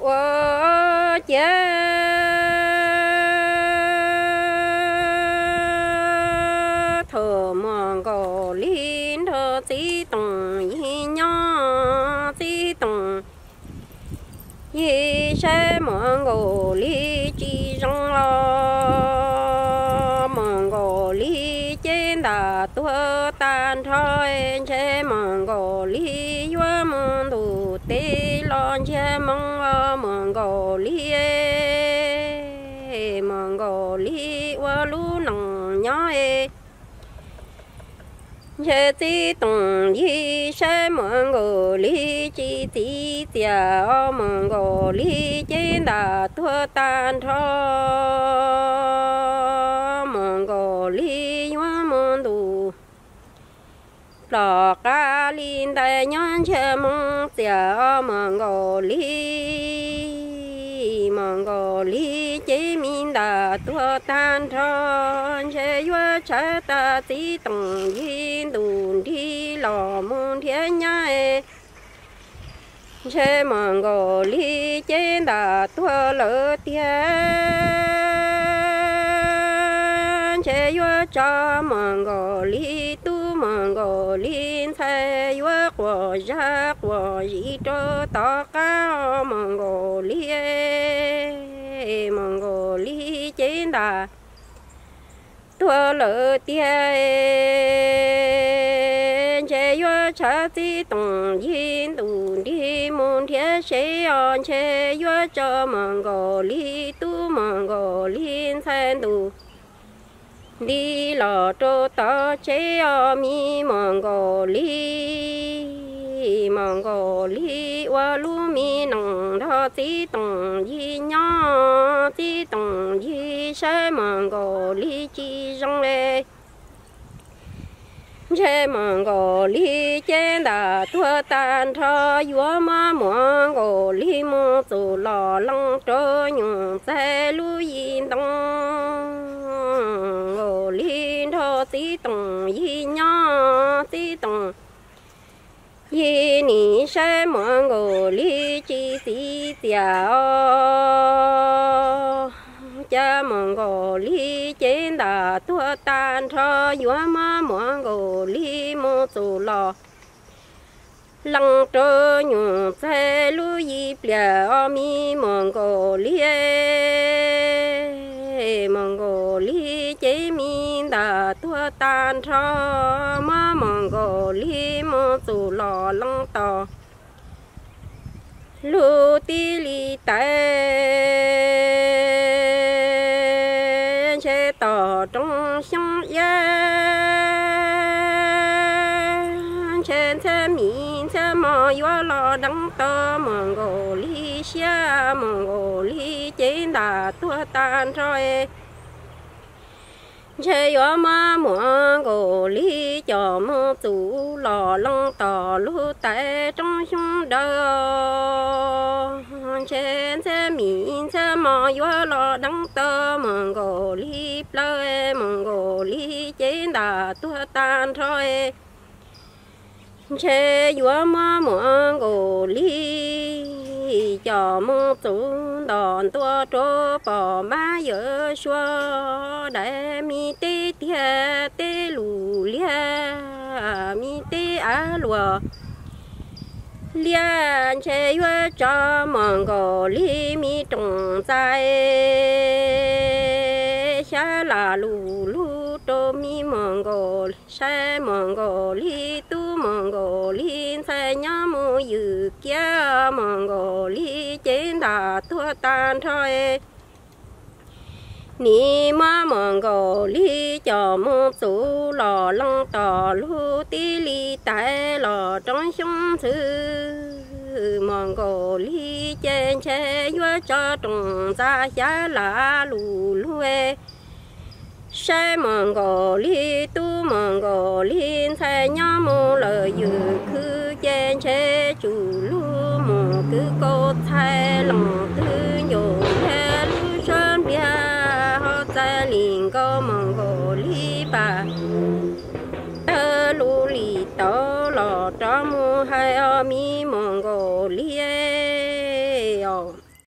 我家thờ mong gò linh thờ chỉ tùng y nhỏ chỉ tùng y sẽ mong gò li chỉ trong lo mong gò li trên đà tua tan thôi sẽ mong gò li vua mong đủ tê lon sẽ mong gò li mong gò li vua lu nòng nhỏ chế chỉ tùng y sẽ mong gò li chỉ tia mong gò li trên đà tua tan thôi mong gò li vua mong đủ lọ cá linh đại nhân chế mong tia mong gò li chế min đà tua tan thôi chế vua chế ta chỉ tùng y đùn đi lò mong thiên nhai chế mong gò li chế đà tua lỡ tiền chế vua cho mong gò li tu mong gò linh thay vua của giác của gì cho to cao mong gò li chế đà tua lỡ tiền chế vua cha chỉ tùng yin đùn đi môn thiên chế on chế vua cho mong gò li tu mong gò linh thay đủ đi lò trô to chế o mi mong gò li wa lu mi nong đó chỉ tùng y nhỏ chỉ tùng y sẽ mong gò li chỉ trong lệ chế mong gò li trên đà tua tan thọ vua mà mong gò li mô tu lò lăng trô nhung xe lu yin đông gò li thọ tí tùng y nhỏ tí tùng y ni sẽ mong gò li chỉ tí tia cha mong gò li trên đà tua tan thọ vua mà mong gò li mô tu lò lăng trô nhung xe lu y bia mi mong gò li chế min đà tua tan thọ mà mong gò li mô tu lò lăng tò lu ti li tai chế tò trong sông trên thế min thế mò vua lò đắng tò mong gò li xia mong gò li chế đà tua tan rồi chế vua mà mong gò li cho mô tu lò lăng tò lu tại trong sông đờ trên thế min thế mò vua lò đắng tò mong gò li plei mong gò li chế đà tua tan rồi chế vua mà mong gò li cho mô tu đòn tua trô bỏ má dở xua đại mi tê tia tê lù lia mi tê á lùa lia chế vua cho mong gò li mi trồng dài xa là lù lù trô mi mong gò sai mong gò li tu mong gò li sai nhá mô dự kia mong gò li trên đà tua tan thôi ni ma mong gò li cho mô tu lò lăng tò lu ti li tại lò trong sông thư mong gò li trên chế vua cho trồng ra giá là lù lue sai mong gò li tu mong gò li sai nhá mô lời dự khứ trên chế chủ lu mô cứ cô thay lòng tư nhổ he lu sơn bia ho ta liền có mong gò li bà tơ lu li tơ lò cho mô hai mi mong gò li